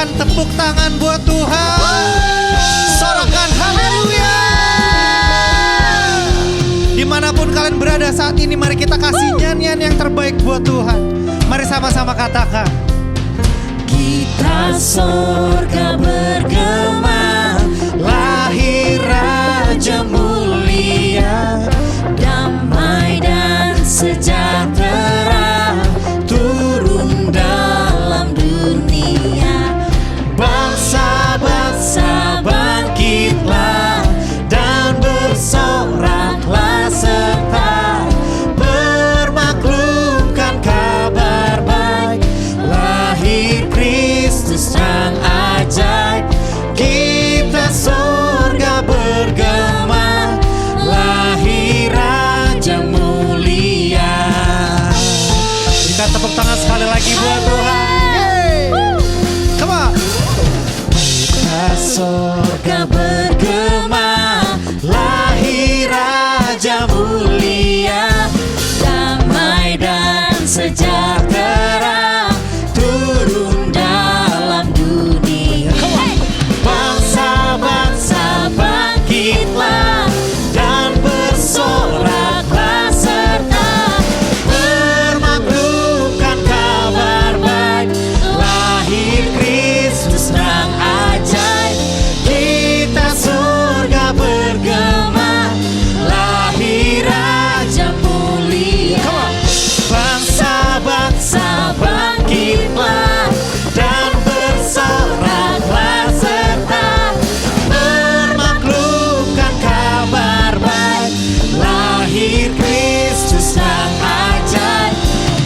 Tepuk tangan buat Tuhan. Sorakan haleluya. Dimanapun kalian berada saat ini, mari kita kasih nyanyian yang terbaik buat Tuhan. Mari sama-sama katakan. Kita sorga bergema, lahir Raja mulia, damai dan sejahtera turun dalam dunia. Bangsa-bangsa bangkitlah dan bersoraklah serta bermaklumkan kabar baik, lahir Kristus sang ajaib. Surga bergema, lahir Raja mulia, damai dan sejahtera turun dalam dunia. Bangsa-bangsa bangkitlah dan bersoraklah serta bermaklumkan kabar baik, lahir Kristus terang ajaib. Kita surga bergema, lahir Raja mulia. Bangsa-bangsa bangkitlah dan bersoraklah serta bermaklumkan kabar baik, lahir Kristus sang ajaib.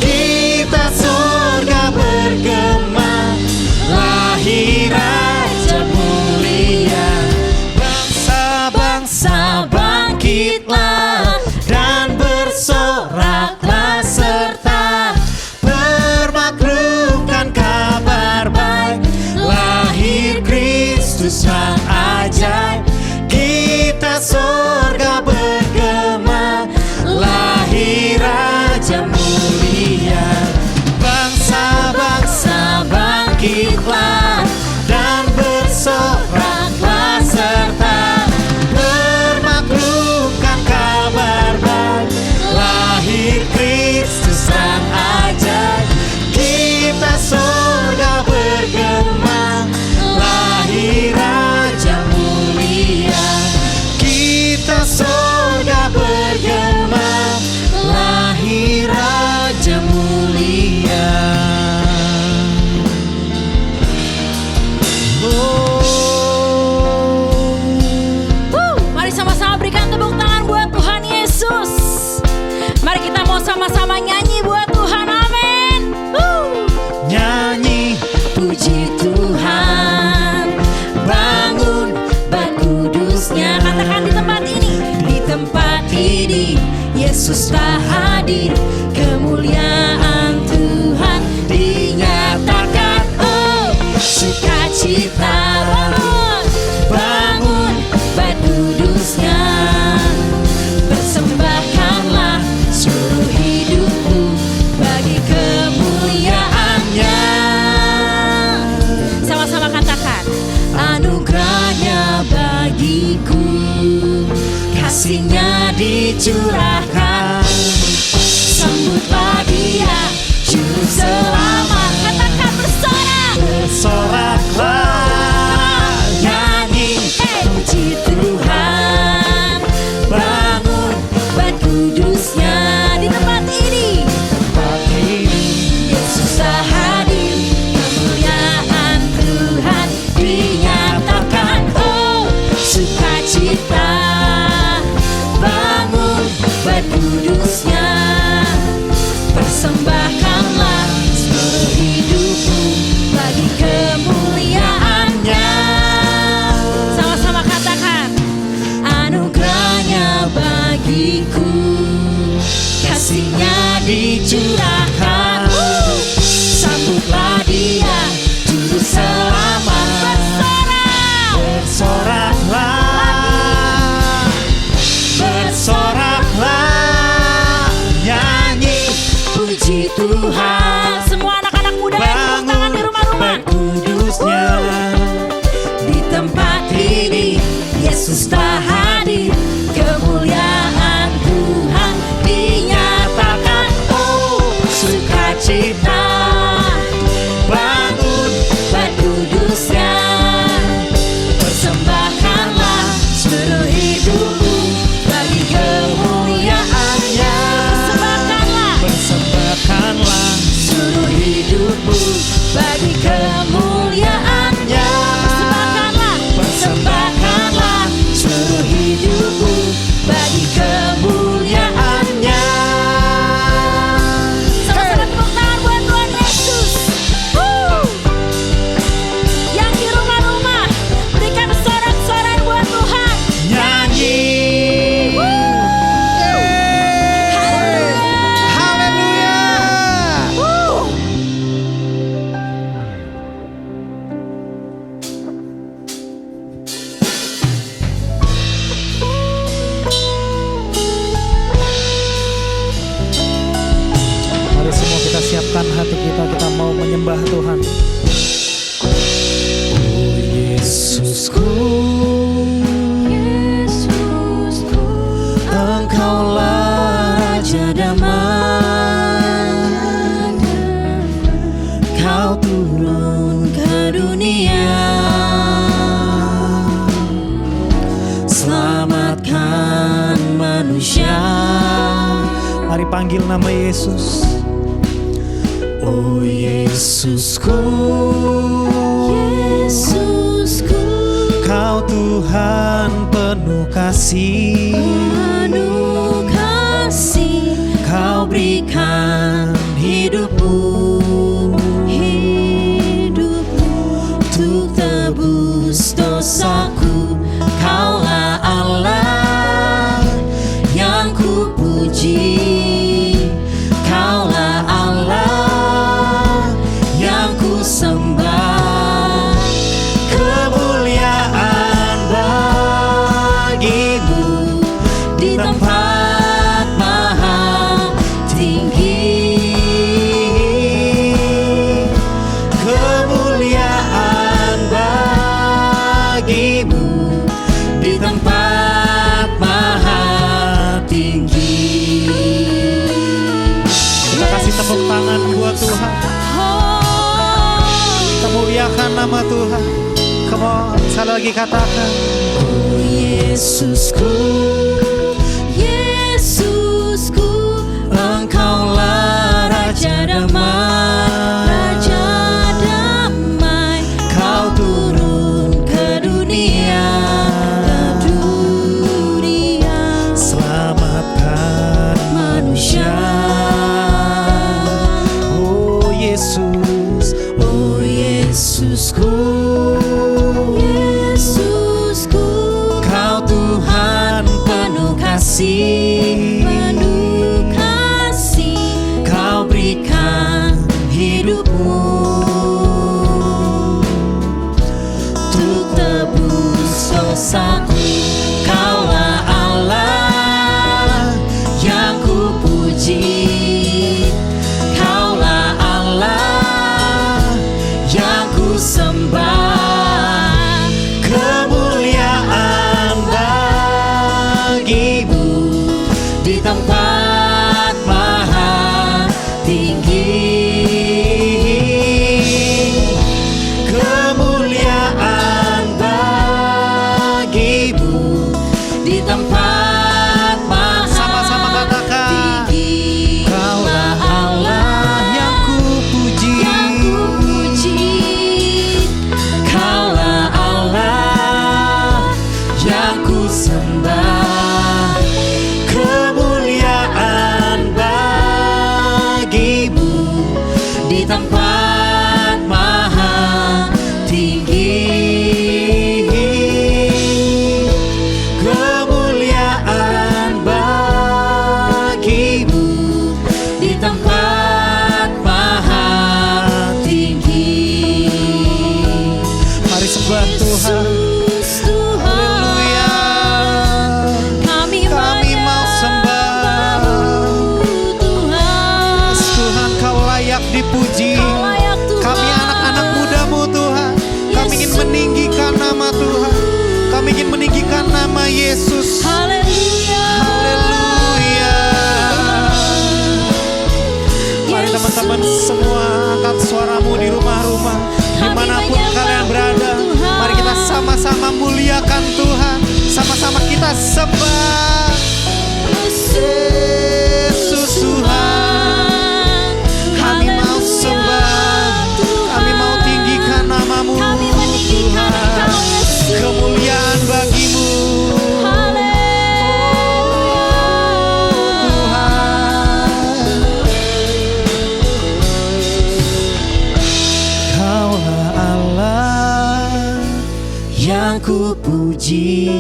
Kita surga bergema, lahir Raja mulia. Bangsa-bangsa bangkitlah dan bersoraklah serta bermaklumkan kabar baik, lahir Kristus sang ajaib. Kita surga bergema, lahir Raja mulia. Bangsa-bangsa bangkitlah dan bersoraklah serta bermaklumkan kabar baik, lahir Kristus sang ajaib. Kita surga bergema, lahir Raja mulia. Kita surga bergema, lahir Raja mulia. Mari sama-sama berikan tepuk tangan buat Tuhan Yesus. Mari kita mau sama-sama nyanyi buat Tuhan, amin. Nyanyi Puji Tuhan, bangun bait kudusnya. Katakan di tempat ini, di tempat ini Yesus telah hadir. Kemuliaan Tuhan dinyatakan. Oh, sukacita bangun bait kudusnya. Persembahkanlah seluruh hidupku bagi kemuliaannya. Sama-sama katakan, anugerahnya bagiku, kasihnya dicurahkan. Sambutlah dia, juru selamat. Katakan bersorak, bersoraklah, nyanyi puji Tuhan, bangun bait kudusnya. Di tempat ini, Yesus telah hadir. Kemuliaan Tuhan dinyatakan. Oh, sukacita bangun bait kudusnya. Persembahkanlah seluruh hidupku bagi kemuliaan panggil nama Yesus. Oh Yesusku, Yesusku, Kau Tuhan penuh kasih, penuh kasih, Kau berikan hidupmu untuk tebus dosaku. Kaulah Allah yang ku puji, Kaulah Allah yang ku sembah. Kemuliaan bagimu di tempat maha tinggi. Kemuliaan bagimu di tempat maha tinggi. Kita kasih tepuk tangan buat Tuhan. Kita muliakan nama Tuhan. Come on, sekali lagi katakan. Oh Yesusku, Yesusku, Engkaulah Raja Damai, Raja damai, Kau turun ke dunia, selamatkan manusia. Oh Yesus, oh Yesusku, Yesusku, Kau Tuhan penuh kasih, penuh kasih, Kau berikan hidupmu untuk tebus dosaku. Kaulah Allah yang ku puji, Kaulah Allah yang ku sembah. Kemuliaan bagimu di tempat maha tinggi. Kemuliaan bagimu di tempat maha sama-sama katakan. tinggi. Kaulah Allah yang ku puji, Yang ku puji, Kaulah Allah yang ku sembah. Kemuliaan bagimu di tempat maha tinggi. Kemuliaan bagimu di tempat maha tinggi. Mari sembah Tuhan. Yesus Tuhan, Haleluya. kami Kami mau sembah. Tuhan. Tuhan, Kau layak dipuji. Kau layak Tuhan. Kami anak-anak muda-Mu Tuhan. Kami ingin Yesus. meninggikan nama Tuhan. Kami ingin meninggikan nama Yesus. Haleluya. Haleluya. Mari Yesus. teman-teman semua angkat suaramu di rumah-rumah, dimanapun menyembah kalian berada. Tuhan. Mari kita sama-sama muliakan Tuhan. Sama-sama kita sembah Yesus Tuhan. Kami mau sembah, kami mau tinggikan nama-Mu Kami meninggikan Tuhan. Engkau, Yesus. Kemuliaan bagi-Mu Tuhan. Kaulah Allah yang ku puji,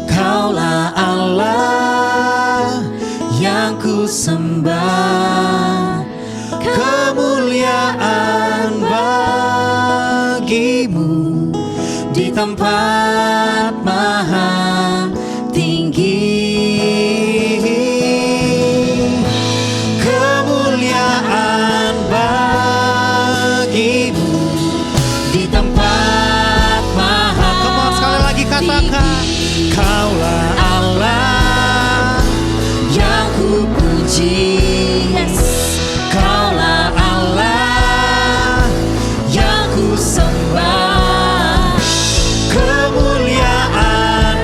Kaulah Allah yang ku sembah. Kemuliaan bagimu di tempat maha tinggi. Kemuliaan bagimu di tempat maha. Come on, sekali lagi katakan. Kaulah Allah yang ku puji, Yes. Kaulah Allah yang ku sembah. Kemuliaan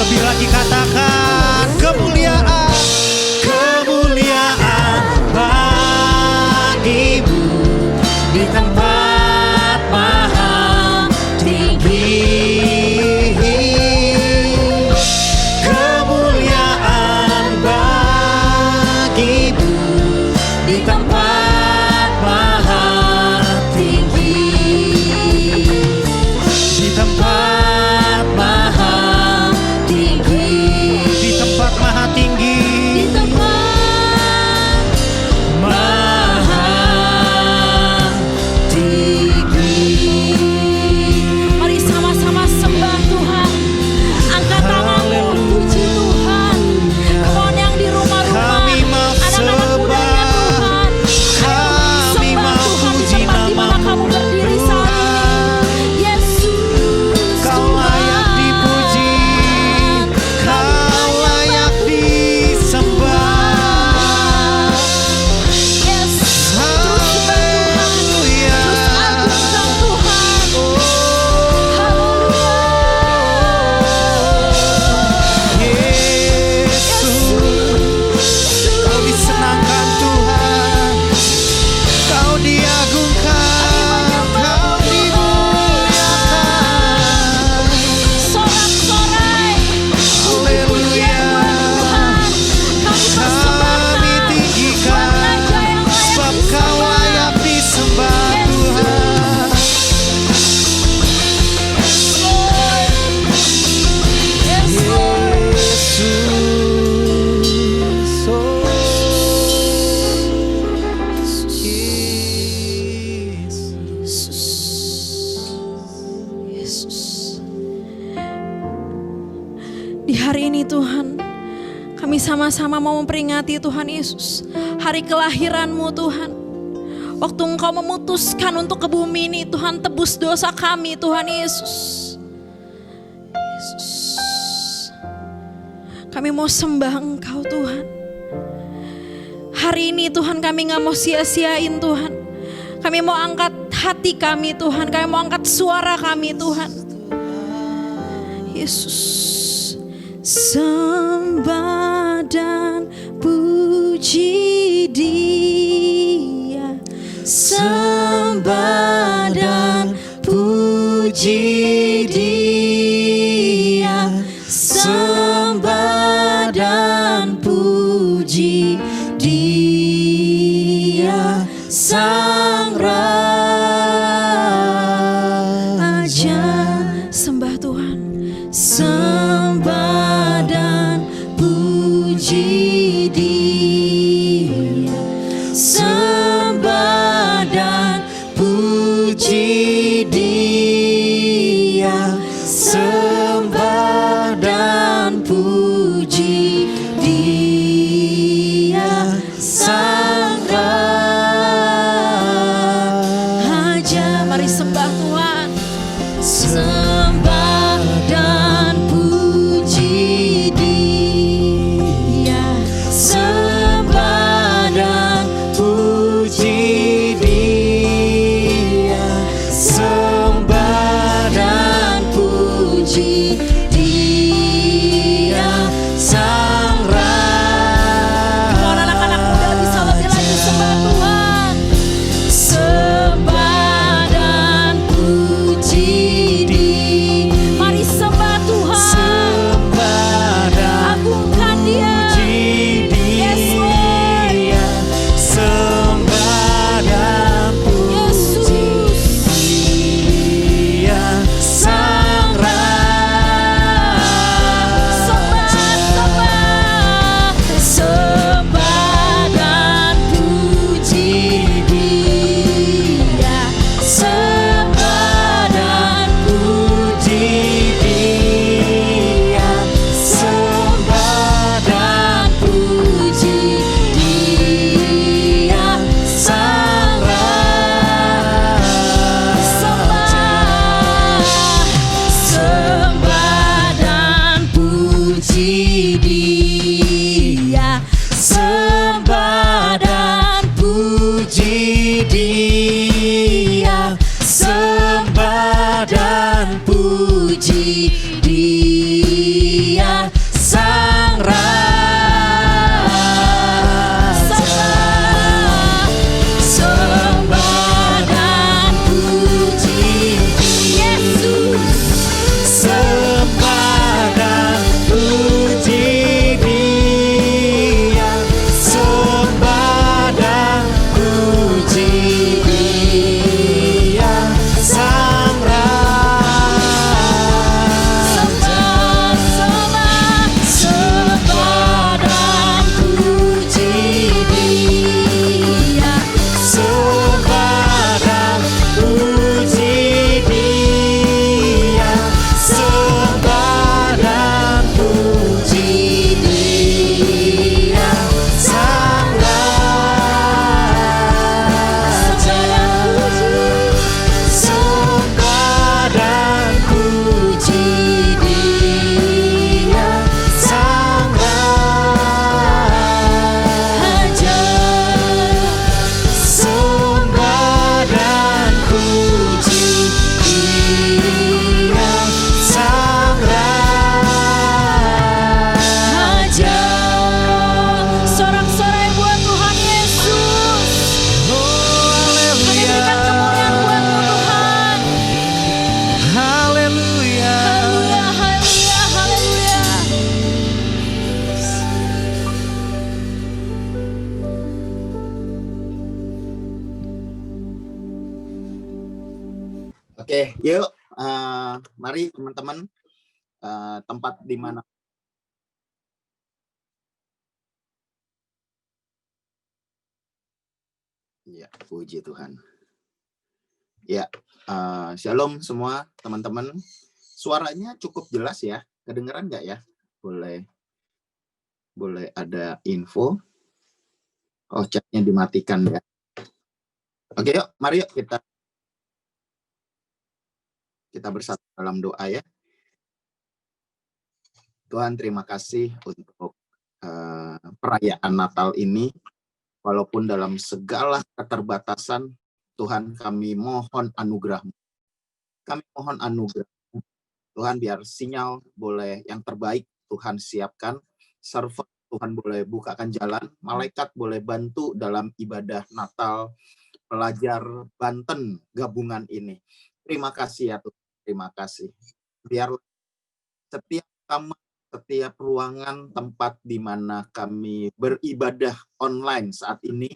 Lebih lagi katakan kemuliaan. Kemuliaan bagimu di tempat maha tinggi. Kemuliaan bagimu di tempat maha tinggi. Di tempat Maha tinggi. di tempat maha tinggi. Di tempat Maha tinggi. mari sama-sama sembah Tuhan. Angkat tanganmu, puji Tuhan. Come on yang di rumah-rumah, Kami mau anak-anak mudanya Tuhan. Kami Sembah mau Tuhan di puji tempat di mana kamu berdiri saat ini. Yesus Kau layak dipuji, Kau layak disembah. Yes, terus sembah Tuhan. Terus agungkan Tuhan. Haleluya. Yesus, Kau disenangkan Tuhan, Kau diagungkan, Kau dimuliakan. Sorak-sorai Haleluya. Kami persembahkan Kami tinggikan, Tuhan aja yang layak sebab Kau disembah. layak disembah Tuhan. Yes, Lord. Yesus. Di hari ini Tuhan, kami sama-sama mau memperingati Tuhan Yesus, hari kelahiran-Mu Tuhan. Waktu Engkau memutuskan untuk ke bumi ini Tuhan, tebus dosa kami Tuhan Yesus. Yesus. Kami mau sembah Engkau Tuhan. Hari ini Tuhan kami gak mau sia-siain Tuhan. Kami mau angkat hati kami Tuhan. Kami mau angkat suara kami Tuhan. Yesus. Sembah dan puji Dia. Sembah dan puji Dia. Sembah dan puji Dia, Sang Raja. Sembah Tuhan. Sembah dan puji Dia. Sembah dan puji Dia. Sembah dan puji Dia, Sang Raja. Mari sembah Tuhan. Sembah dan puji Dia. Sembah dan puji Dia. Sembah dan puji Dia, Sang Raja. Mohon anak-anak muda bisa lebih lagi sembah Tuhan. Sembah dan puji Dia. Mari sembah Tuhan. Sembah dan Agungkan Dia. puji Yes, Lord. Dia. Sembah dan puji Dia, Sang Raja. Sembah. Sembah dan puji Dia. Sembah dan puji Dia. Sembah dan puji Dia, Sang Raja. Sembah dan puji Dia. Sembah dan puji Dia. Sembah dan puji Dia, Oke, yuk, mari teman-teman, tempat di mana ya, puji Tuhan. Ya, shalom semua teman-teman. Suaranya cukup jelas ya, kedengeran nggak ya? Boleh ada info. Oh, chatnya dimatikan ya. Oke, yuk, mari yuk kita bersatu dalam doa ya. Tuhan, terima kasih untuk perayaan Natal ini. Walaupun dalam segala keterbatasan, Tuhan, kami mohon anugerah-Mu. Kami mohon anugerah. Tuhan, biar sinyal boleh yang terbaik Tuhan siapkan. Server Tuhan boleh bukakan jalan. Malaikat boleh bantu dalam ibadah Natal pelajar Banten gabungan ini. Terima kasih ya Tuhan. Terima kasih. Biar setiap kamar, setiap ruangan tempat di mana kami beribadah online saat ini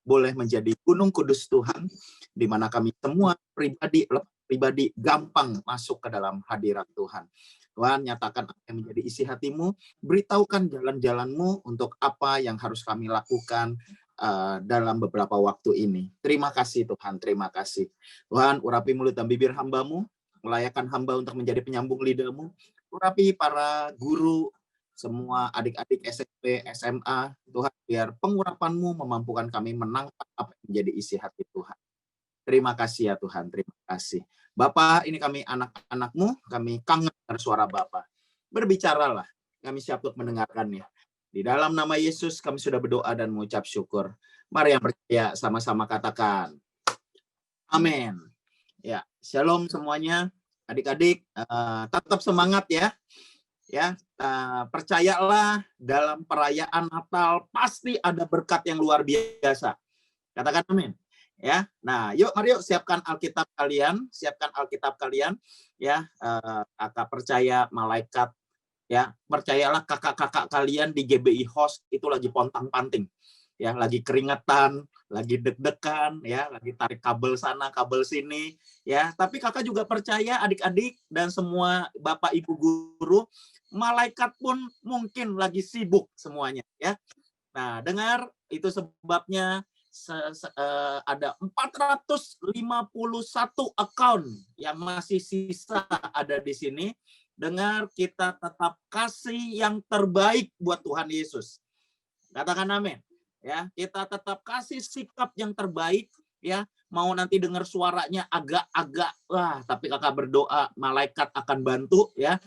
boleh menjadi gunung kudus Tuhan, di mana kami semua pribadi gampang masuk ke dalam hadirat Tuhan. Tuhan, nyatakan apa yang menjadi isi hatimu, beritahukan jalan-jalanmu untuk apa yang harus kami lakukan dalam beberapa waktu ini. Terima kasih Tuhan, terima kasih. Tuhan, urapi mulut dan bibir hamba-Mu, melayakkan hamba untuk menjadi penyambung lidah-Mu, urapi para guru, semua adik-adik SMP, SMA, Tuhan, biar pengurapan-Mu memampukan kami menangkap apa yang menjadi isi hati Tuhan. Terima kasih ya Tuhan, terima kasih. Bapak, ini kami anak-anak-Mu, kami kangen dengan suara Bapak. Berbicaralah, kami siap untuk mendengarkannya. Di dalam nama Yesus kami sudah berdoa dan mengucap syukur. Mari yang percaya sama-sama katakan. Amin. Ya, shalom semuanya, adik-adik, tetap semangat ya. Ya, percayalah dalam perayaan Natal pasti ada berkat yang luar biasa. Katakan amin. Ya, nah, mari yuk siapkan Alkitab kalian, ya, kakak percaya malaikat, ya, percayalah kakak-kakak kalian di GBI Host itu lagi pontang-panting, ya, lagi keringetan, lagi deg-degan, ya, lagi tarik kabel sana, kabel sini, ya, tapi kakak juga percaya adik-adik dan semua bapak ibu guru, malaikat pun mungkin lagi sibuk semuanya, ya. Nah, dengar, itu sebabnya ada 451 account yang masih sisa ada di sini. Dengar, kita tetap kasih yang terbaik buat Tuhan Yesus. Katakan amin. Ya, kita tetap kasih sikap yang terbaik, ya. Mau nanti dengar suaranya agak-agak tapi kakak berdoa malaikat akan bantu, ya.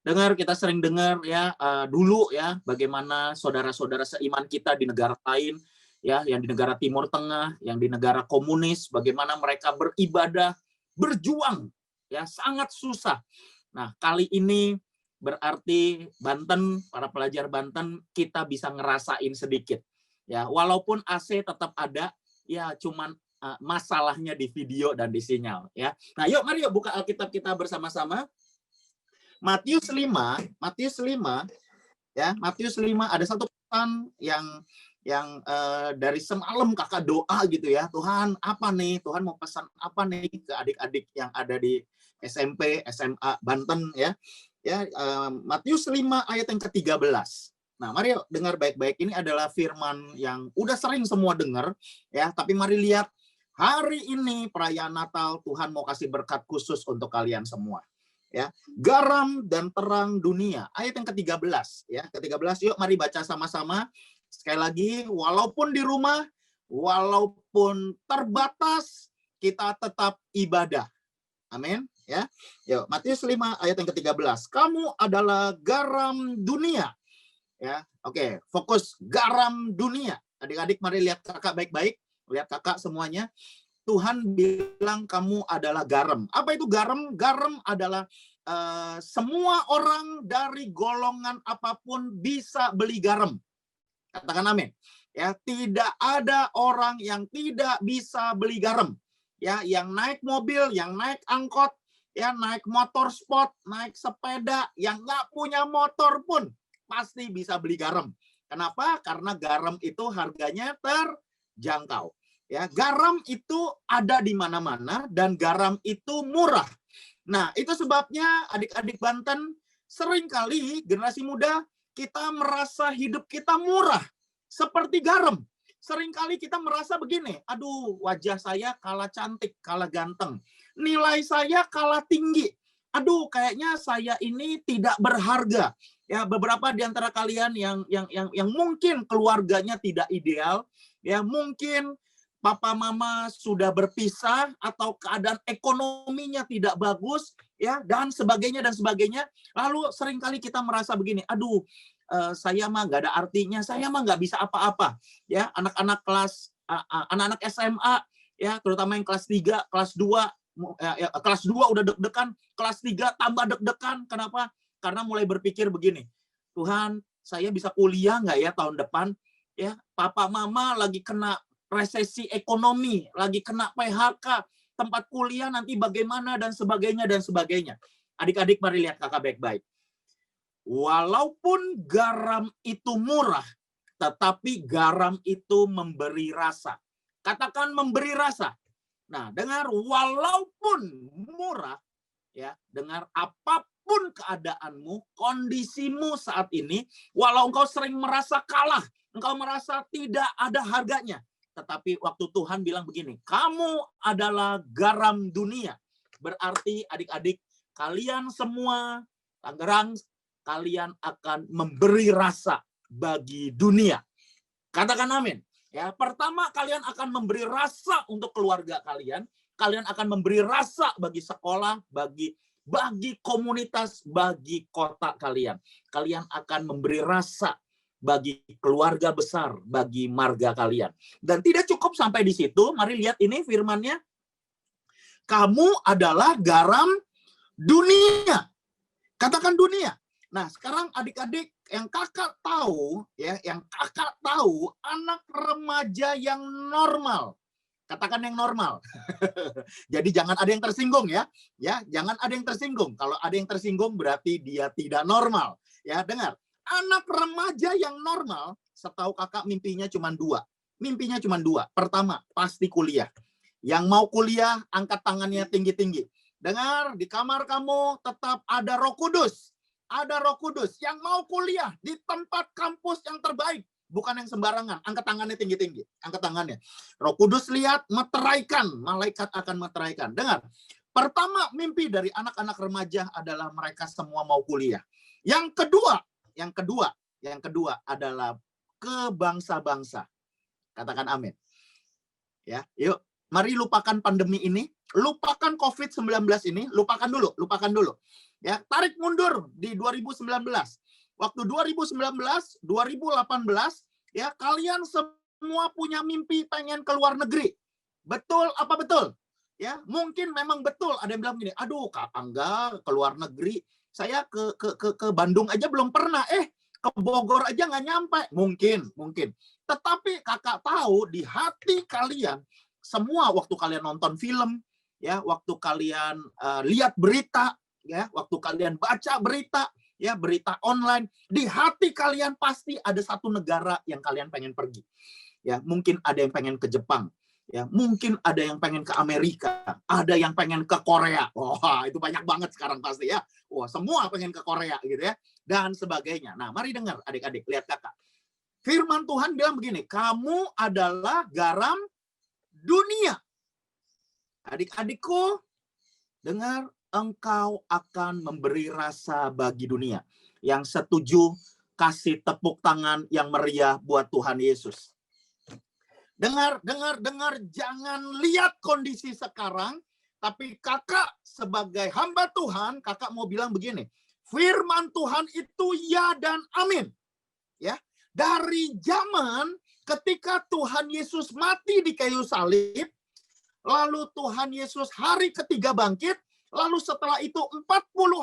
Dengar, kita sering dengar ya dulu ya bagaimana saudara-saudara seiman kita di negara lain, ya, yang di negara Timur Tengah, yang di negara komunis, bagaimana mereka beribadah, berjuang, ya, sangat susah. Nah, kali ini berarti Banten, para pelajar Banten, kita bisa ngerasain sedikit. Ya, walaupun AC tetap ada, ya, cuman masalahnya di video dan di sinyal. Ya. Nah, mari buka Alkitab kita bersama-sama. Matius 5, ya, Matius 5 ada satu pesan yang dari semalam kakak doa gitu ya, Tuhan apa nih, Tuhan mau pesan apa nih ke adik-adik yang ada di SMP, SMA Banten ya. Matius 5 ayat yang ke-13. Nah, mari dengar baik-baik, ini adalah firman yang udah sering semua dengar ya, tapi mari lihat hari ini perayaan Natal, Tuhan mau kasih berkat khusus untuk kalian semua. Ya, garam dan terang dunia, ayat yang ke-13 ya, ke-13. Yuk mari baca sama-sama. Sekali lagi, walaupun di rumah, walaupun terbatas, kita tetap ibadah. Amin. Ya. Yuk, Matius 5 ayat yang ke-13. Kamu adalah garam dunia. Ya. Oke, fokus garam dunia. Adik-adik mari lihat kakak baik-baik. Lihat kakak semuanya. Tuhan bilang kamu adalah garam. Apa itu garam? Garam adalah semua orang dari golongan apapun bisa beli garam. Katakan amin. Ya, tidak ada orang yang tidak bisa beli garam. Ya, yang naik mobil, yang naik angkot, ya, naik motor sport, naik sepeda, yang nggak punya motor pun pasti bisa beli garam. Kenapa? Karena garam itu harganya terjangkau. Ya, garam itu ada di mana-mana dan garam itu murah. Nah, itu sebabnya adik-adik Banten seringkali generasi muda kita merasa hidup kita murah seperti garam. Seringkali kita merasa begini, aduh wajah saya kalah cantik, kalah ganteng. Nilai saya kalah tinggi. Aduh kayaknya saya ini tidak berharga. Ya, beberapa di antara kalian yang mungkin keluarganya tidak ideal, ya mungkin papa mama sudah berpisah atau keadaan ekonominya tidak bagus, ya dan sebagainya dan sebagainya. Lalu seringkali kita merasa begini, aduh saya mah nggak ada artinya, saya mah nggak bisa apa-apa. Ya, anak-anak SMA, ya terutama yang kelas 3, kelas 2, kelas 2 udah deg-degan, kelas 3 tambah deg-degan. Kenapa? Karena mulai berpikir begini, Tuhan, saya bisa kuliah nggak ya tahun depan? Ya, papa mama lagi kena resesi ekonomi, lagi kena PHK, tempat kuliah nanti bagaimana dan sebagainya dan sebagainya. Adik-adik mari lihat kakak baik-baik. Walaupun garam itu murah, tetapi garam itu memberi rasa. Katakan memberi rasa. Nah, dengar, walaupun murah, ya, dengar, apapun keadaanmu, kondisimu saat ini, walau engkau sering merasa kalah, engkau merasa tidak ada harganya, tetapi waktu Tuhan bilang begini, kamu adalah garam dunia. Berarti adik-adik, kalian semua, Tangerang, kalian akan memberi rasa bagi dunia. Katakan amin. Ya, pertama kalian akan memberi rasa untuk keluarga kalian. Kalian akan memberi rasa bagi sekolah, bagi komunitas, bagi kota kalian. Kalian akan memberi rasa bagi keluarga besar, bagi marga kalian. Dan tidak cukup sampai di situ, mari lihat ini firman-Nya. Kamu adalah garam dunia. Katakan dunia. Nah, sekarang adik-adik yang kakak tahu, ya, anak remaja yang normal. Katakan yang normal. Jadi jangan ada yang tersinggung ya. Ya, jangan ada yang tersinggung. Kalau ada yang tersinggung berarti dia tidak normal. Ya, dengar. Anak remaja yang normal, setahu kakak mimpinya cuma 2. Mimpinya cuma 2. Pertama, pasti kuliah. Yang mau kuliah, angkat tangannya tinggi-tinggi. Dengar, di kamar kamu tetap ada Roh Kudus. Ada Roh Kudus yang mau kuliah di tempat kampus yang terbaik. Bukan yang sembarangan. Angkat tangannya tinggi-tinggi. Angkat tangannya. Roh Kudus lihat, meteraikan. Malaikat akan meteraikan. Dengar, pertama mimpi dari anak-anak remaja adalah mereka semua mau kuliah. Yang kedua adalah ke bangsa-bangsa. Katakan amin. Ya, yuk, mari lupakan pandemi ini, lupakan COVID-19 ini, lupakan dulu. Ya, tarik mundur di 2019. Waktu 2019, 2018, ya kalian semua punya mimpi pengen ke luar negeri. Betul apa betul? Ya, mungkin memang betul. Ada yang bilang gini, aduh Kak Angga ke luar negeri, saya ke Bandung aja belum pernah, ke Bogor aja nggak nyampe. Mungkin. Tetapi kakak tahu di hati kalian, semua waktu kalian nonton film, ya, waktu kalian lihat berita, ya, waktu kalian baca berita, ya, berita online, di hati kalian pasti ada satu negara yang kalian pengen pergi. Ya, mungkin ada yang pengen ke Jepang. Ya, mungkin ada yang pengen ke Amerika, ada yang pengen ke Korea. Wah, itu banyak banget sekarang pasti ya. Wah, semua pengen ke Korea gitu ya. Dan sebagainya. Nah, mari dengar adik-adik, lihat kakak. Firman Tuhan bilang begini, kamu adalah garam dunia. Adik-adikku, dengar, engkau akan memberi rasa bagi dunia. Yang setuju, kasih tepuk tangan yang meriah buat Tuhan Yesus. Dengar, jangan lihat kondisi sekarang, tapi kakak sebagai hamba Tuhan, kakak mau bilang begini, firman Tuhan itu ya dan amin. Ya, dari zaman ketika Tuhan Yesus mati di kayu salib, lalu Tuhan Yesus hari ketiga bangkit, lalu setelah itu 40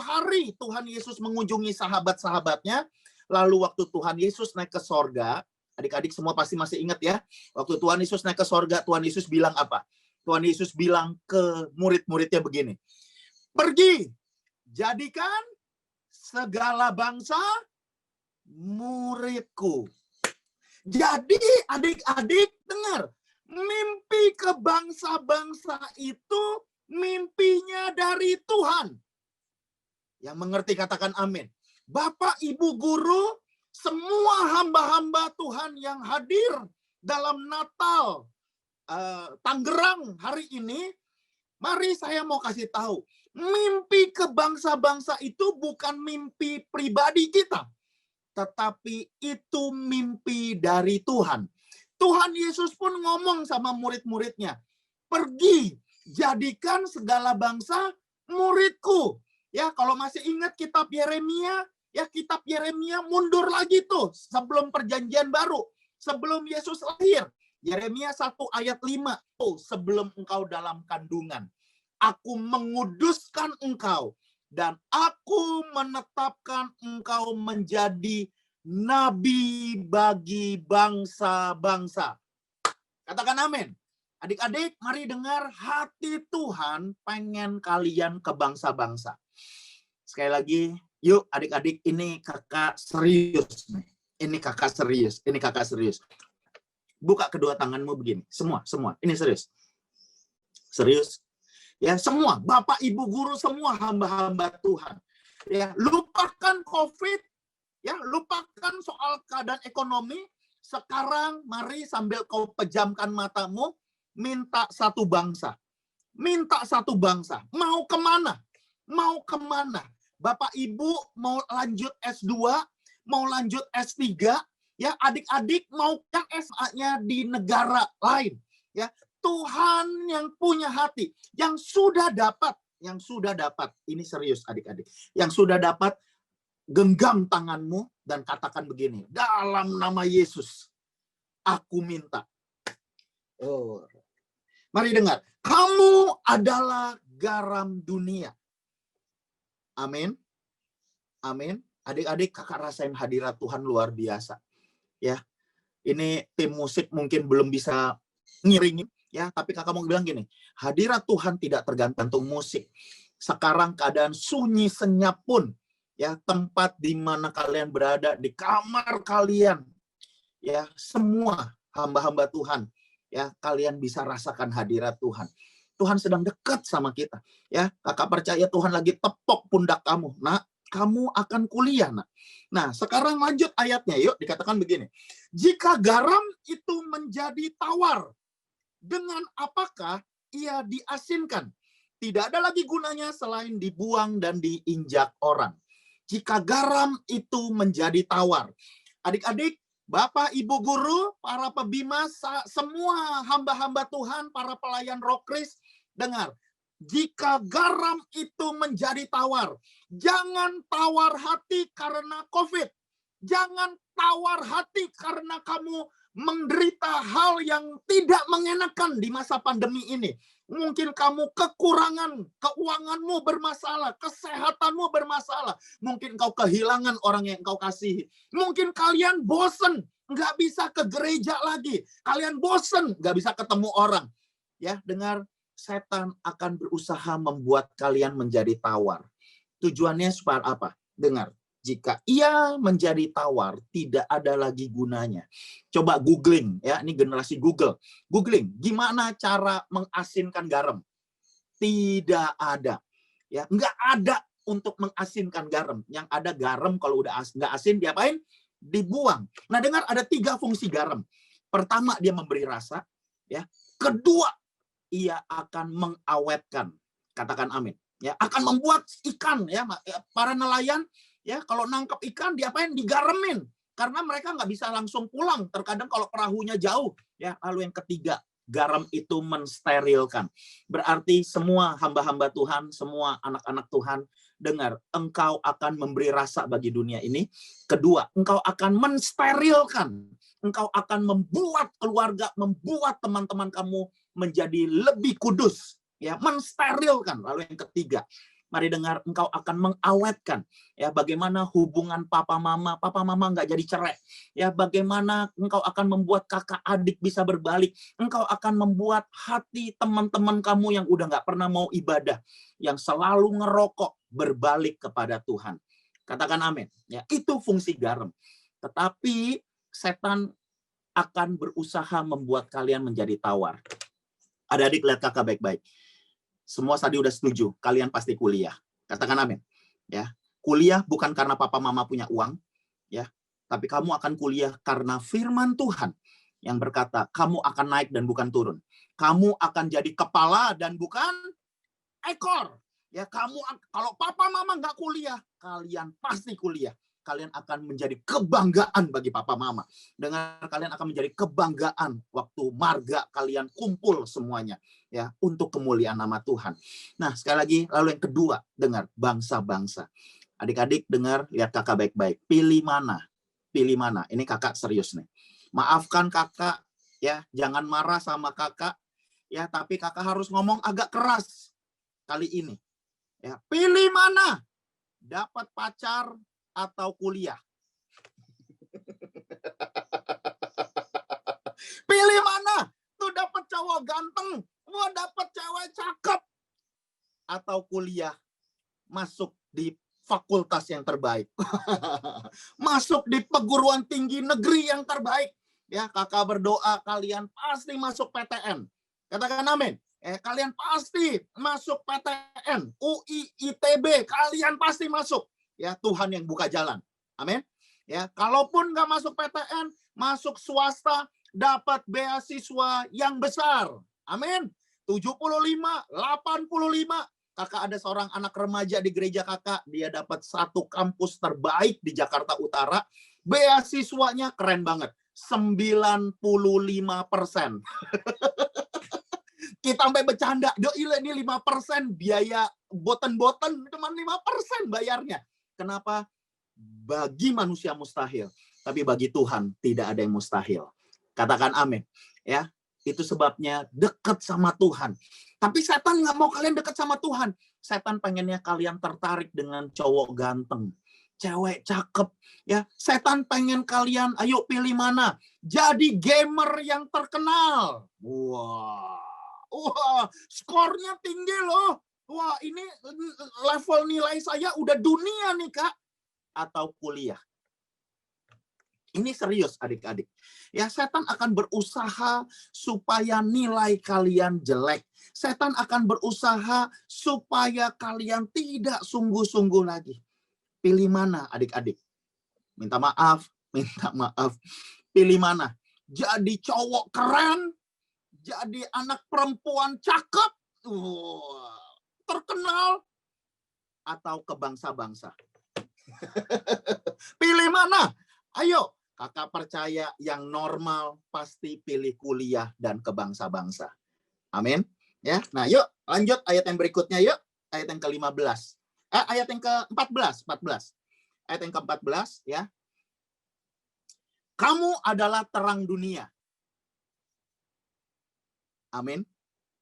hari Tuhan Yesus mengunjungi sahabat-sahabatnya, lalu waktu Tuhan Yesus naik ke sorga, adik-adik semua pasti masih ingat ya, waktu Tuhan Yesus naik ke sorga, Tuhan Yesus bilang apa? Tuhan Yesus bilang ke murid-muridnya begini, pergi, jadikan segala bangsa muridku. Jadi adik-adik dengar, mimpi Mimpi ke bangsa-bangsa itu mimpinya dari Tuhan. Yang mengerti katakan amin. Bapak, Ibu, Guru, semua hamba-hamba Tuhan yang hadir dalam Natal Tangerang hari ini, mari saya mau kasih tahu, mimpi ke bangsa-bangsa itu bukan mimpi pribadi kita, tetapi itu mimpi dari Tuhan. Tuhan Yesus pun ngomong sama murid-muridnya, pergi, jadikan segala bangsa muridku. Ya, kalau masih ingat kitab Yeremia, ya kitab Yeremia mundur lagi tuh sebelum perjanjian baru, sebelum Yesus lahir. Yeremia 1 ayat 5, oh, sebelum engkau dalam kandungan, aku menguduskan engkau dan aku menetapkan engkau menjadi nabi bagi bangsa-bangsa. Katakan amin. Adik-adik, mari dengar, hati Tuhan pengen kalian ke bangsa-bangsa. Sekali lagi, yuk adik-adik, ini kakak serius. Ini kakak serius, ini kakak serius. Buka kedua tanganmu begini, semua. Ini serius. Serius. Ya, semua, Bapak, Ibu, Guru, semua hamba-hamba Tuhan. Ya, lupakan COVID, ya, lupakan soal keadaan ekonomi. Sekarang mari sambil kau pejamkan matamu, minta satu bangsa. Minta satu bangsa. Mau kemana? Mau kemana? Bapak, Ibu mau lanjut S2, mau lanjut S3, ya, adik-adik mau kan SA-nya di negara lain. Ya, Tuhan yang punya hati, yang sudah dapat, ini serius adik-adik, yang sudah dapat, genggam tanganmu dan katakan begini, dalam nama Yesus, aku minta. Oh, mari dengar, kamu adalah garam dunia. Amin. Amin. Adik-adik, kakak rasain hadirat Tuhan luar biasa. Ya, ini tim musik mungkin belum bisa ngiringin, ya, tapi kakak mau bilang gini, hadirat Tuhan tidak tergantung musik. Sekarang keadaan sunyi senyap pun, ya, tempat di mana kalian berada, di kamar kalian, ya, semua hamba-hamba Tuhan, ya, kalian bisa rasakan hadirat Tuhan. Tuhan sedang dekat sama kita, ya. Kakak percaya Tuhan lagi tepok pundak kamu, nak, kamu akan kuliah, nak. Nah, sekarang lanjut ayatnya, yuk, dikatakan begini. Jika garam itu menjadi tawar, dengan apakah ia diasinkan? Tidak ada lagi gunanya selain dibuang dan diinjak orang. Jika garam itu menjadi tawar. Adik-adik, Bapak, Ibu Guru, para pebima, semua hamba-hamba Tuhan, para pelayan Roh Kris, dengar. Jika garam itu menjadi tawar, jangan tawar hati karena COVID. Jangan tawar hati karena kamu menderita hal yang tidak mengenakan di masa pandemi ini. Mungkin kamu kekurangan, keuanganmu bermasalah, kesehatanmu bermasalah. Mungkin kau kehilangan orang yang kau kasihi. Mungkin kalian bosen, nggak bisa ke gereja lagi. Kalian bosen, nggak bisa ketemu orang. Ya, dengar. Setan akan berusaha membuat kalian menjadi tawar. Tujuannya supaya apa? Dengar, jika ia menjadi tawar, tidak ada lagi gunanya. Coba googling, ya, ini generasi Google. Googling, gimana cara mengasinkan garam? Tidak ada. Ya, nggak ada untuk mengasinkan garam. Yang ada garam kalau udah nggak asin, diapain? Dibuang. Nah, dengar, ada 3 fungsi garam. Pertama, dia memberi rasa. Ya. Kedua, ia akan mengawetkan, katakan amin, ya, akan membuat ikan, ya, para nelayan, ya, kalau nangkap ikan diapain, digaremin, karena mereka nggak bisa langsung pulang, terkadang kalau perahunya jauh, ya. Lalu yang ketiga, garam itu mensterilkan, berarti semua hamba-hamba Tuhan, semua anak-anak Tuhan, dengar, engkau akan memberi rasa bagi dunia ini. Kedua, engkau akan mensterilkan, engkau akan membuat keluarga, membuat teman-teman kamu menjadi lebih kudus, ya, mensterilkan. Lalu yang ketiga, mari dengar, engkau akan mengawetkan, ya, bagaimana hubungan papa mama nggak jadi cerai, ya, bagaimana engkau akan membuat kakak adik bisa berbalik, engkau akan membuat hati teman-teman kamu yang udah nggak pernah mau ibadah, yang selalu ngerokok, berbalik kepada Tuhan. Katakan amin, ya, itu fungsi garam. Tetapi setan akan berusaha membuat kalian menjadi tawar. Adik-adik lihat kakak baik-baik. Semua tadi udah setuju, kalian pasti kuliah. Katakan amin. Ya, kuliah bukan karena papa mama punya uang, ya, tapi kamu akan kuliah karena firman Tuhan yang berkata, kamu akan naik dan bukan turun. Kamu akan jadi kepala dan bukan ekor. Ya, kamu kalau papa mama nggak kuliah, kalian pasti kuliah. Kalian akan menjadi kebanggaan bagi papa mama. Dengar, kalian akan menjadi kebanggaan waktu marga kalian kumpul semuanya, ya, untuk kemuliaan nama Tuhan. Nah, sekali lagi, lalu yang kedua, dengar, bangsa-bangsa. Adik-adik dengar, lihat kakak baik-baik. Pilih mana? Pilih mana? Ini kakak serius nih. Maafkan kakak, ya, jangan marah sama kakak, ya, tapi kakak harus ngomong agak keras kali ini. Ya, pilih mana? Dapat pacar atau kuliah? Pilih mana? Tuh dapat cowok ganteng, wah dapat cewek cakep, atau kuliah masuk di fakultas yang terbaik. Masuk di perguruan tinggi negeri yang terbaik. Ya, kakak berdoa kalian pasti masuk PTN. Katakan amin. Kalian pasti masuk PTN, UI, ITB, kalian pasti masuk. Ya, Tuhan yang buka jalan. Amin. Ya, kalaupun nggak masuk PTN, masuk swasta, dapat beasiswa yang besar. Amin. 75, 85. Kakak ada seorang anak remaja di gereja kakak, dia dapat satu kampus terbaik di Jakarta Utara. Beasiswanya keren banget, 95%. Kita sampai bercanda, ini 5% biaya boten-boten, cuma 5% bayarnya. Kenapa? Bagi manusia mustahil, tapi bagi Tuhan tidak ada yang mustahil. Katakan amin. Ya, itu sebabnya dekat sama Tuhan. Tapi setan nggak mau kalian dekat sama Tuhan. Setan pengennya kalian tertarik dengan cowok ganteng, cewek cakep. Ya, setan pengen kalian, ayo pilih mana? Jadi gamer yang terkenal. Wah, skornya tinggi loh. Wah, ini level nilai saya udah dunia nih, Kak. Atau kuliah. Ini serius, adik-adik. Ya, setan akan berusaha supaya nilai kalian jelek. Setan akan berusaha supaya kalian tidak sungguh-sungguh lagi. Pilih mana, adik-adik? Minta maaf. Pilih mana? Jadi cowok keren, jadi anak perempuan cakep, terkenal, atau ke bangsa-bangsa? Pilih mana? Ayo, kakak percaya yang normal pasti pilih kuliah dan ke bangsa-bangsa. Amin. Ya, nah yuk lanjut ayat yang berikutnya yuk. Ayat yang ke-15. Ayat yang ke-14. Ayat yang ke-14 ya. Kamu adalah terang dunia. Amin.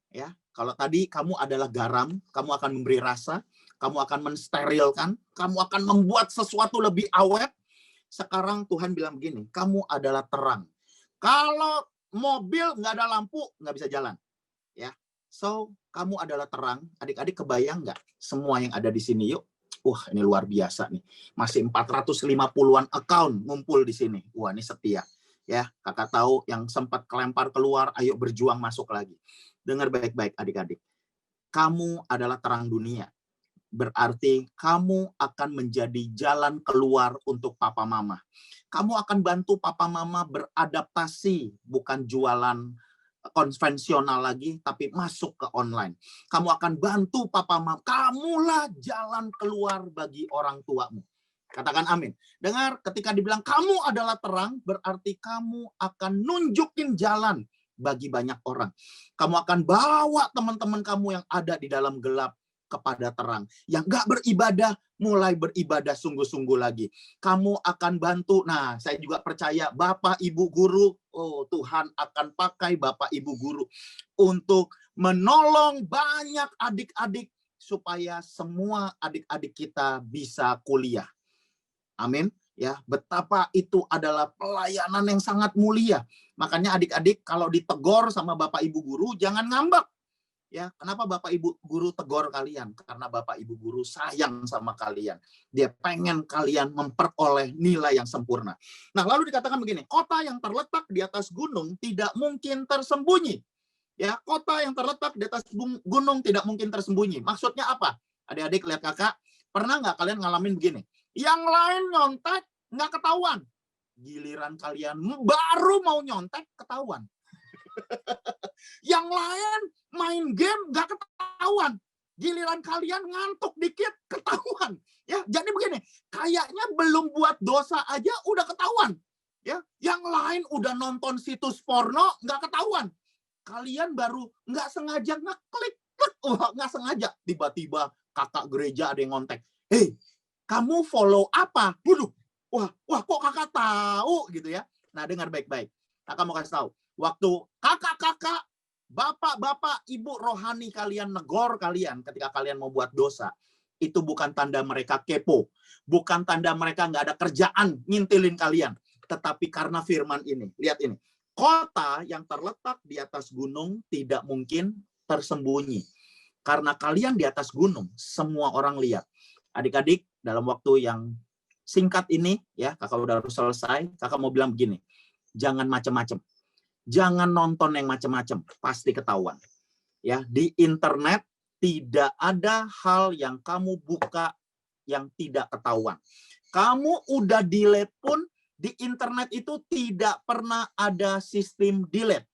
Ya, kalau tadi kamu adalah garam, kamu akan memberi rasa, kamu akan mensterilkan, kamu akan membuat sesuatu lebih awet. Sekarang Tuhan bilang begini, kamu adalah terang. Kalau mobil nggak ada lampu, nggak bisa jalan. Ya, so kamu adalah terang. Adik-adik kebayang nggak? Semua yang ada di sini yuk. Wah, ini luar biasa nih. Masih 450-an account ngumpul di sini. Wah, ini setia. Ya, kakak tahu yang sempat kelempar keluar, ayo berjuang masuk lagi. Dengar baik-baik adik-adik. Kamu adalah terang dunia. Berarti kamu akan menjadi jalan keluar untuk papa mama. Kamu akan bantu papa mama beradaptasi, bukan jualan konvensional lagi, tapi masuk ke online. Kamu akan bantu papa mama. Kamulah jalan keluar bagi orang tuamu. Katakan amin. Dengar, ketika dibilang kamu adalah terang, berarti kamu akan nunjukin jalan bagi banyak orang. Kamu akan bawa teman-teman kamu yang ada di dalam gelap kepada terang. Yang gak beribadah, mulai beribadah sungguh-sungguh lagi. Kamu akan bantu. Nah, saya juga percaya Bapak Ibu Guru, Tuhan akan pakai Bapak Ibu Guru untuk menolong banyak adik-adik supaya semua adik-adik kita bisa kuliah. Amin. Ya, betapa itu adalah pelayanan yang sangat mulia. Makanya adik-adik kalau ditegor sama Bapak Ibu Guru, jangan ngambek. Ya, kenapa Bapak Ibu Guru tegur kalian? Karena Bapak Ibu Guru sayang sama kalian. Dia pengen kalian memperoleh nilai yang sempurna. Nah, lalu dikatakan begini, kota yang terletak di atas gunung tidak mungkin tersembunyi. Ya, kota yang terletak di atas gunung tidak mungkin tersembunyi. Maksudnya apa? Adik-adik, lihat kakak, pernah nggak kalian ngalamin begini? Yang lain nyontek, nggak ketahuan. Giliran kalian baru mau nyontek, ketahuan. Yang lain main game, nggak ketahuan. Giliran kalian ngantuk dikit, ketahuan. Ya, jadi begini, kayaknya belum buat dosa aja udah ketahuan. Ya, yang lain udah nonton situs porno, nggak ketahuan. Kalian baru nggak sengaja ngeklik, nggak sengaja. Tiba-tiba kakak gereja ada yang ngontek. Hei, kamu follow apa? Waduh, wah kok kakak tahu gitu ya. Nah, dengar baik-baik. Kakak mau kasih tahu. Waktu kakak-kakak, bapak-bapak, ibu rohani kalian negor kalian ketika kalian mau buat dosa, itu bukan tanda mereka kepo. Bukan tanda mereka nggak ada kerjaan ngintilin kalian. Tetapi karena firman ini. Lihat ini. Kota yang terletak di atas gunung tidak mungkin tersembunyi. Karena kalian di atas gunung, semua orang lihat. Adik-adik, dalam waktu yang singkat ini, ya kakak udah harus selesai, kakak mau bilang begini, jangan macam-macam. Jangan nonton yang macam-macam, pasti ketahuan. Ya, di internet tidak ada hal yang kamu buka yang tidak ketahuan. Kamu udah delete pun, di internet itu tidak pernah ada sistem delete.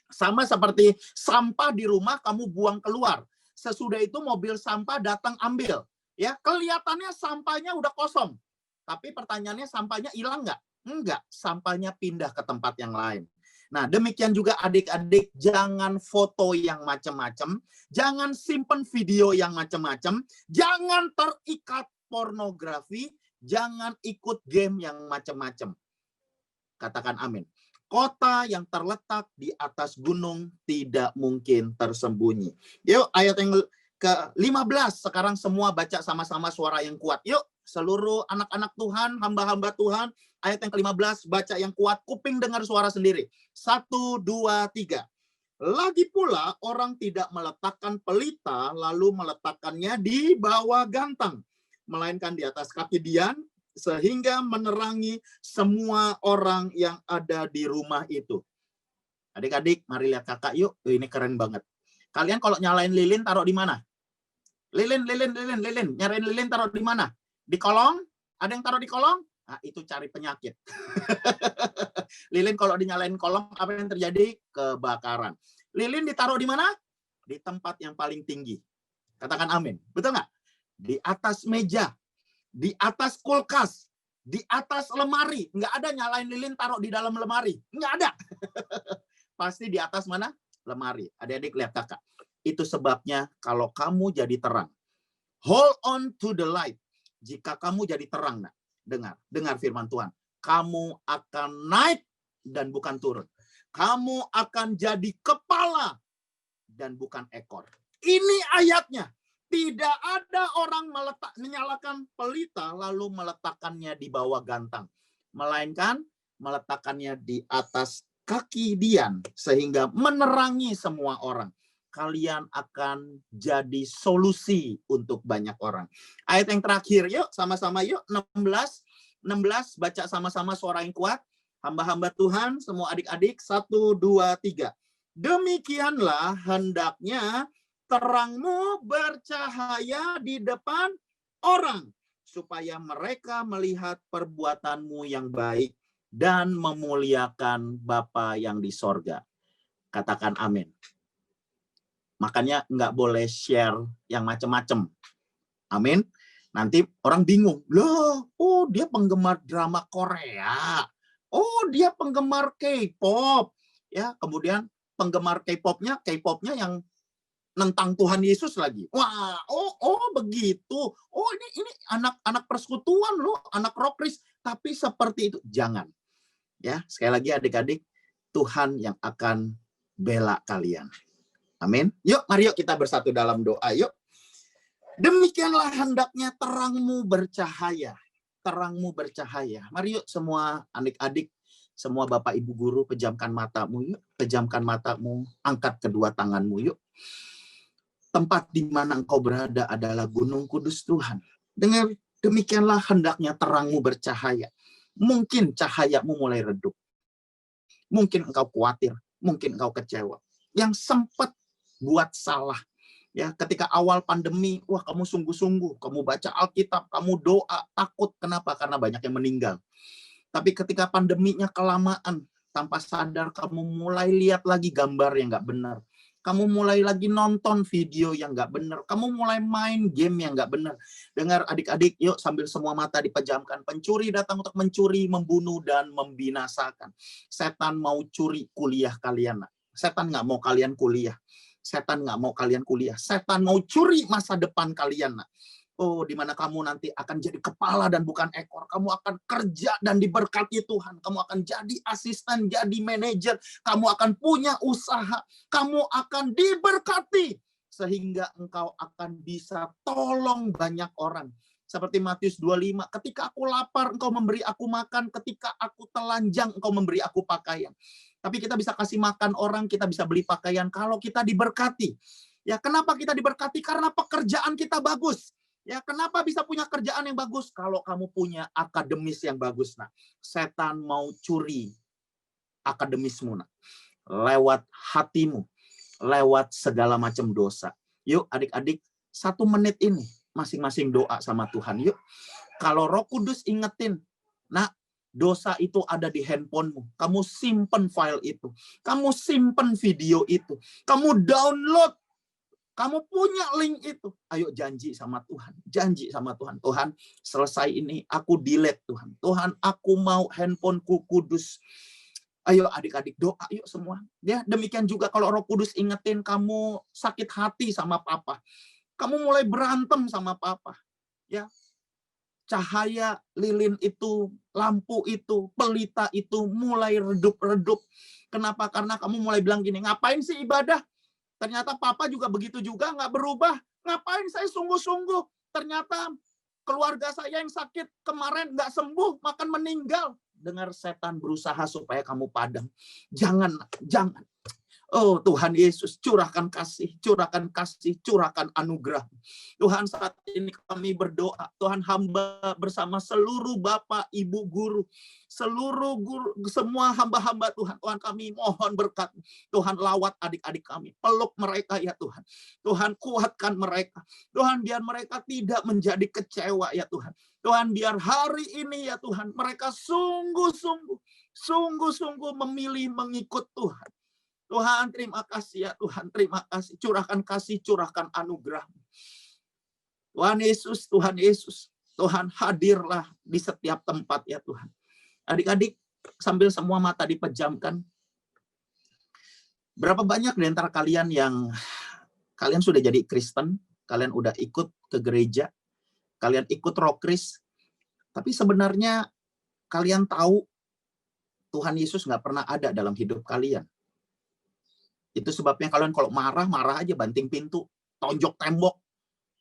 Sama seperti sampah di rumah kamu buang keluar. Sesudah itu mobil sampah datang ambil. Ya, kelihatannya sampahnya udah kosong. Tapi pertanyaannya sampahnya hilang nggak? Enggak, sampahnya pindah ke tempat yang lain. Nah, demikian juga adik-adik, jangan foto yang macam-macam, jangan simpen video yang macam-macam, jangan terikat pornografi, jangan ikut game yang macam-macam. Katakan amin. Kota yang terletak di atas gunung tidak mungkin tersembunyi. Yuk, ayat yang ke-15. Sekarang semua baca sama-sama suara yang kuat. Yuk, seluruh anak-anak Tuhan, hamba-hamba Tuhan. Ayat yang ke-15, baca yang kuat. Kuping dengar suara sendiri. 1, 2, 3. Lagi pula orang tidak meletakkan pelita lalu meletakkannya di bawah gantang, melainkan di atas kaki dian, sehingga menerangi semua orang yang ada di rumah itu. Adik-adik, mari lihat kakak yuk. Ini keren banget. Kalian kalau nyalain lilin taruh di mana? Lilin. Nyalain lilin taruh di mana? Di kolong? Ada yang taruh di kolong? Nah, itu cari penyakit. Lilin kalau dinyalain kolong, apa yang terjadi? Kebakaran. Lilin ditaruh di mana? Di tempat yang paling tinggi. Katakan amin. Betul nggak? Di atas meja, di atas kulkas, di atas lemari. Nggak ada nyalain lilin taruh di dalam lemari. Nggak ada. Pasti di atas mana? Lemari. Adik-adik lihat kakak. Itu sebabnya kalau kamu jadi terang. Hold on to the light. Jika kamu jadi terang, nah, dengar firman Tuhan. Kamu akan naik dan bukan turun. Kamu akan jadi kepala dan bukan ekor. Ini ayatnya. Tidak ada orang menyalakan pelita lalu meletakkannya di bawah gantang. Melainkan meletakkannya di atas kaki dian sehingga menerangi semua orang. Kalian akan jadi solusi untuk banyak orang. Ayat yang terakhir yuk sama-sama yuk 16 baca sama-sama suara yang kuat. Hamba-hamba Tuhan semua adik-adik 1, 2, 3. Demikianlah hendaknya terangmu bercahaya di depan orang, supaya mereka melihat perbuatanmu yang baik dan memuliakan Bapa yang di sorga. Katakan amin. Makanya nggak boleh share yang macam-macam. Amin. Nanti orang bingung. Loh, oh dia penggemar drama Korea. Oh dia penggemar K-pop. Ya, kemudian penggemar K-popnya yang nentang Tuhan Yesus lagi. Wah, oh begitu. Oh ini anak persekutuan loh, anak rockris, tapi seperti itu. Jangan. Ya, sekali lagi adik-adik, Tuhan yang akan bela kalian. Amin. Yuk, mari yuk kita bersatu dalam doa. Yuk. Demikianlah hendaknya terangmu bercahaya. Terangmu bercahaya. Mari yuk semua adik-adik, semua Bapak Ibu guru, pejamkan matamu yuk. Pejamkan matamu, angkat kedua tanganmu yuk. Tempat di mana engkau berada adalah Gunung Kudus Tuhan. Dengar, demikianlah hendaknya terangmu bercahaya. Mungkin cahayamu mulai redup. Mungkin engkau khawatir, mungkin engkau kecewa. yang sempat buat salah. Ya, ketika awal pandemi, wah kamu sungguh-sungguh, kamu baca Alkitab, kamu doa, takut. Kenapa? Karena banyak yang meninggal. Tapi ketika pandeminya kelamaan, tanpa sadar kamu mulai lihat lagi gambar yang nggak benar. Kamu mulai lagi nonton video yang nggak benar. Kamu mulai main game yang nggak benar. Dengar adik-adik, yuk sambil semua mata dipejamkan. Pencuri datang untuk mencuri, membunuh, dan membinasakan. Setan mau curi kuliah kalian. Setan nggak mau kalian kuliah. Setan nggak mau kalian kuliah. Setan mau curi masa depan kalian. Oh, di mana kamu nanti akan jadi kepala dan bukan ekor. Kamu akan kerja dan diberkati Tuhan. Kamu akan jadi asisten, jadi manajer. Kamu akan punya usaha. Kamu akan diberkati. Sehingga engkau akan bisa tolong banyak orang. Seperti Matius 25, ketika aku lapar, engkau memberi aku makan. Ketika aku telanjang, engkau memberi aku pakaian. Tapi kita bisa kasih makan orang, kita bisa beli pakaian kalau kita diberkati. Ya, kenapa kita diberkati? Karena pekerjaan kita bagus. Ya, kenapa bisa punya kerjaan yang bagus? Kalau kamu punya akademis yang bagus, nah. Setan mau curi akademismu, nah. Lewat hatimu, lewat segala macam dosa. Yuk, adik-adik, 1 menit ini masing-masing doa sama Tuhan. Yuk, kalau Roh Kudus ingetin, nah, dosa itu ada di handphonemu. Kamu simpen file itu. Kamu simpen video itu. Kamu download. Kamu punya link itu. Ayo janji sama Tuhan. Janji sama Tuhan. Tuhan, selesai ini aku delete Tuhan. Tuhan, aku mau handphoneku kudus. Ayo adik-adik doa yuk semua. Ya, demikian juga kalau Roh Kudus ingetin kamu sakit hati sama papa. Kamu mulai berantem sama papa. Ya. Cahaya lilin itu, lampu itu, pelita itu mulai redup-redup. Kenapa? Karena kamu mulai bilang gini, ngapain sih ibadah? Ternyata papa juga begitu juga, nggak berubah. Ngapain saya sungguh-sungguh? Ternyata keluarga saya yang sakit kemarin nggak sembuh, makan meninggal. Dengar setan berusaha supaya kamu padam. Jangan. Oh Tuhan Yesus, curahkan kasih, curahkan anugerah. Tuhan, saat ini kami berdoa, Tuhan, hamba bersama seluruh Bapak, Ibu guru, seluruh guru, semua hamba-hamba Tuhan, Tuhan kami mohon berkat. Tuhan, lawat adik-adik kami, peluk mereka ya Tuhan. Tuhan, kuatkan mereka. Tuhan, biar mereka tidak menjadi kecewa ya Tuhan. Tuhan, biar hari ini ya Tuhan, mereka sungguh-sungguh memilih mengikut Tuhan. Tuhan, terima kasih ya Tuhan, terima kasih. Curahkan anugerah. Tuhan Yesus, Tuhan hadirlah di setiap tempat ya Tuhan. Adik-adik, sambil semua mata dipejamkan, berapa banyak di antara kalian yang kalian sudah jadi Kristen, kalian udah ikut ke gereja, kalian ikut Roh Kris, tapi sebenarnya kalian tahu Tuhan Yesus nggak pernah ada dalam hidup kalian. Itu sebabnya kalian kalau marah aja, banting pintu, tonjok tembok,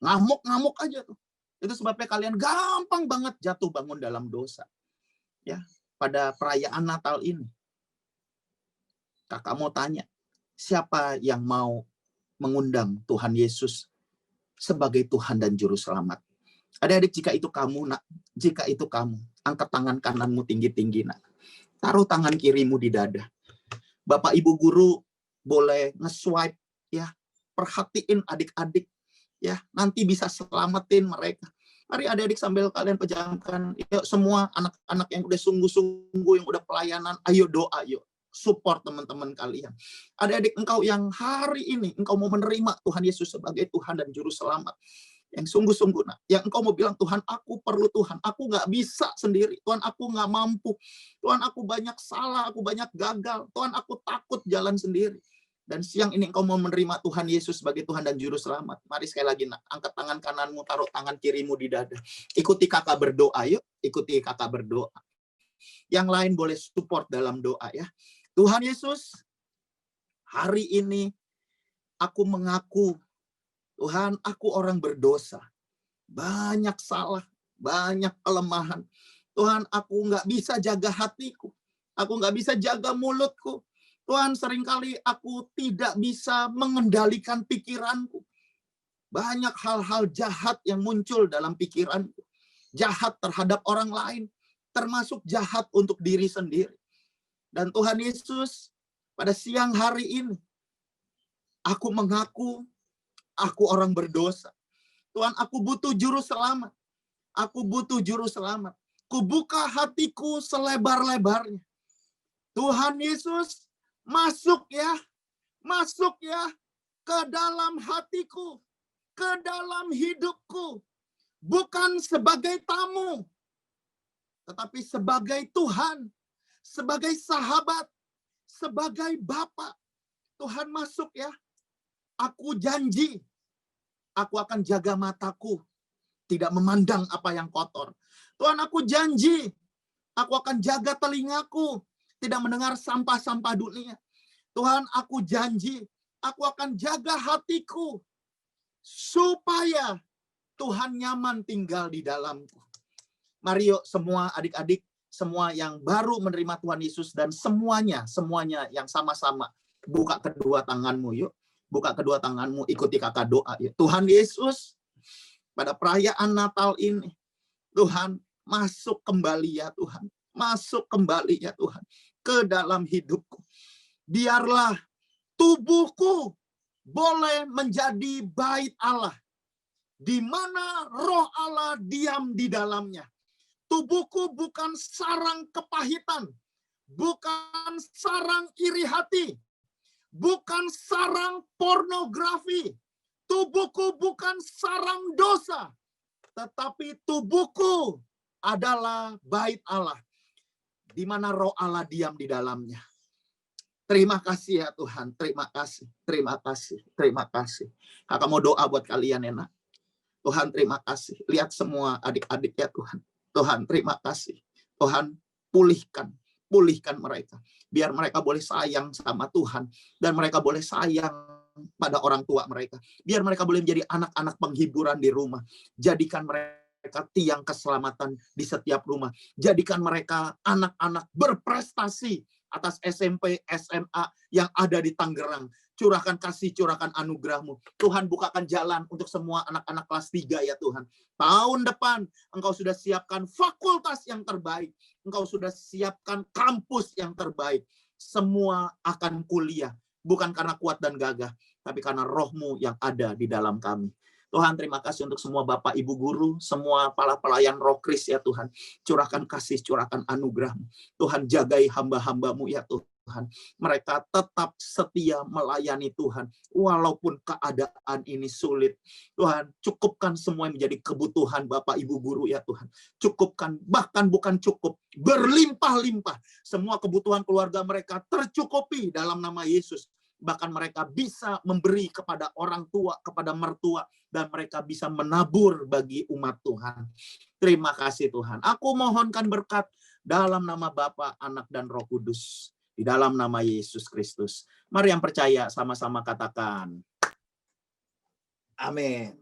ngamuk aja tuh. Itu sebabnya kalian gampang banget jatuh bangun dalam dosa. Ya, pada perayaan Natal ini, kakak mau tanya, siapa yang mau mengundang Tuhan Yesus sebagai Tuhan dan Juru Selamat? Adik-adik, jika itu kamu, nak, jika itu kamu, angkat tangan kananmu tinggi-tinggi, nak. Taruh tangan kirimu di dada. Bapak Ibu guru boleh nge-swipe ya, perhatiin adik-adik ya, nanti bisa selamatin mereka. Mari adik-adik sambil kalian pejamkan, yuk semua anak-anak yang udah sungguh-sungguh, yang udah pelayanan, ayo doa, yuk support teman-teman kalian. Adik-adik engkau yang hari ini engkau mau menerima Tuhan Yesus sebagai Tuhan dan Juru Selamat, yang sungguh-sungguh, nah, yang engkau mau bilang, Tuhan, aku perlu Tuhan, aku nggak bisa sendiri, Tuhan, aku nggak mampu, Tuhan, aku banyak salah, aku banyak gagal, Tuhan, aku takut jalan sendiri. Dan siang ini engkau mau menerima Tuhan Yesus sebagai Tuhan dan Juru Selamat. Mari sekali lagi, nak, angkat tangan kananmu, taruh tangan kirimu di dada. Ikuti kakak berdoa, yuk. Ikuti kakak berdoa. Yang lain boleh support dalam doa ya. Tuhan Yesus, hari ini aku mengaku, Tuhan, aku orang berdosa. Banyak salah, banyak kelemahan. Tuhan, aku nggak bisa jaga hatiku. Aku nggak bisa jaga mulutku. Tuhan, seringkali aku tidak bisa mengendalikan pikiranku. Banyak hal-hal jahat yang muncul dalam pikiranku. Jahat terhadap orang lain, termasuk jahat untuk diri sendiri. Dan Tuhan Yesus, pada siang hari ini, Aku mengaku, aku orang berdosa. Tuhan, aku butuh juru selamat. Aku butuh juru selamat. Kubuka hatiku selebar-lebarnya. Tuhan Yesus, masuk ya ke dalam hatiku, ke dalam hidupku. Bukan sebagai tamu, tetapi sebagai Tuhan, sebagai sahabat, sebagai Bapa. Tuhan masuk ya. Aku janji, aku akan jaga mataku, tidak memandang apa yang kotor. Tuhan, aku janji, aku akan jaga telingaku, tidak mendengar sampah-sampah dunia. Tuhan, aku janji, aku akan jaga hatiku, supaya Tuhan nyaman tinggal di dalamku. Mari yuk semua adik-adik, semua yang baru menerima Tuhan Yesus, dan semuanya yang sama-sama buka kedua tanganmu yuk. Buka kedua tanganmu, ikuti kakak doa yuk. Tuhan Yesus, pada perayaan Natal ini, Tuhan, masuk kembali ya Tuhan. Masuk kembali ya Tuhan ke dalam hidupku. Biarlah tubuhku boleh menjadi bait Allah, di mana roh Allah diam di dalamnya. Tubuhku bukan sarang kepahitan, bukan sarang iri hati, bukan sarang pornografi. Tubuhku bukan sarang dosa, tetapi tubuhku adalah bait Allah, di mana roh Allah diam di dalamnya. Terima kasih ya Tuhan, terima kasih, terima kasih, terima kasih. Kakak mau doa buat kalian ya nak. Tuhan terima kasih, lihat semua adik-adik ya Tuhan. Tuhan terima kasih, Tuhan pulihkan mereka. Biar mereka boleh sayang sama Tuhan, dan mereka boleh sayang pada orang tua mereka. Biar mereka boleh menjadi anak-anak penghiburan di rumah. Jadikan mereka tiang keselamatan di setiap rumah. Jadikan mereka anak-anak berprestasi atas SMP, SMA yang ada di Tangerang. Curahkan kasih, curahkan anugerah-Mu. Tuhan, bukakan jalan untuk semua anak-anak kelas 3 ya Tuhan. Tahun depan Engkau sudah siapkan fakultas yang terbaik. Engkau sudah siapkan kampus yang terbaik. Semua akan kuliah. Bukan karena kuat dan gagah, tapi karena roh-Mu yang ada di dalam kami. Tuhan, terima kasih untuk semua Bapak, Ibu Guru, semua para pelayan Roh Kris ya Tuhan. Curahkan kasih, curahkan anugerah-Mu. Tuhan, jagai hamba-hamba-Mu ya Tuhan. Mereka tetap setia melayani Tuhan, walaupun keadaan ini sulit. Tuhan, cukupkan semua yang menjadi kebutuhan Bapak, Ibu Guru ya Tuhan. Cukupkan, bahkan bukan cukup, berlimpah-limpah. Semua kebutuhan keluarga mereka tercukupi dalam nama Yesus. Bahkan mereka bisa memberi kepada orang tua, kepada mertua, dan mereka bisa menabur bagi umat Tuhan. Terima kasih Tuhan. Aku mohonkan berkat dalam nama Bapa, Anak, dan Roh Kudus. Di dalam nama Yesus Kristus. Mari yang percaya sama-sama katakan. Amin.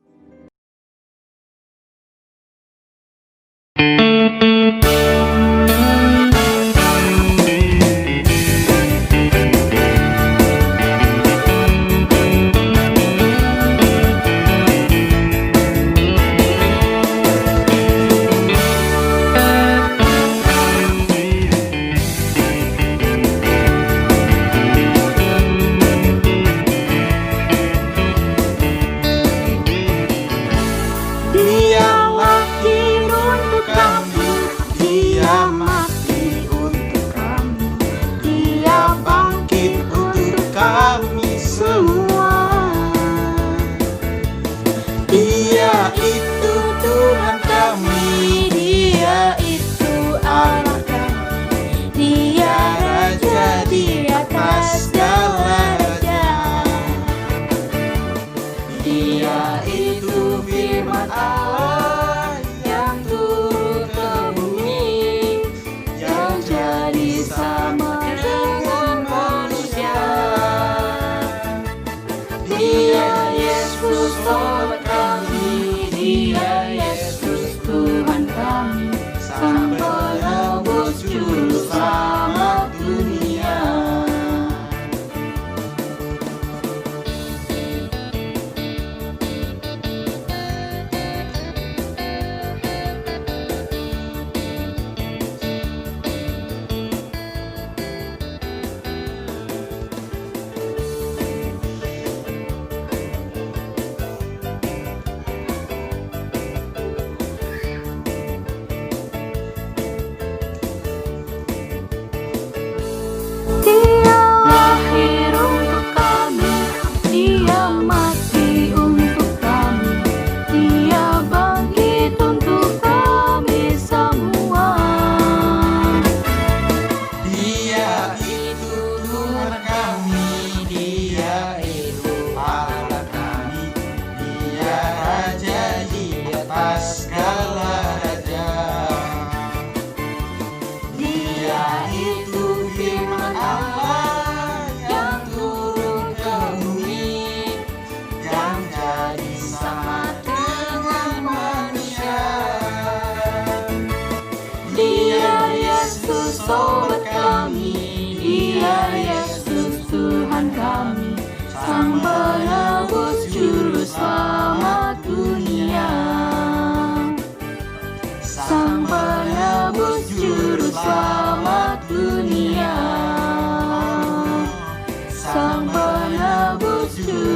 bersyukur.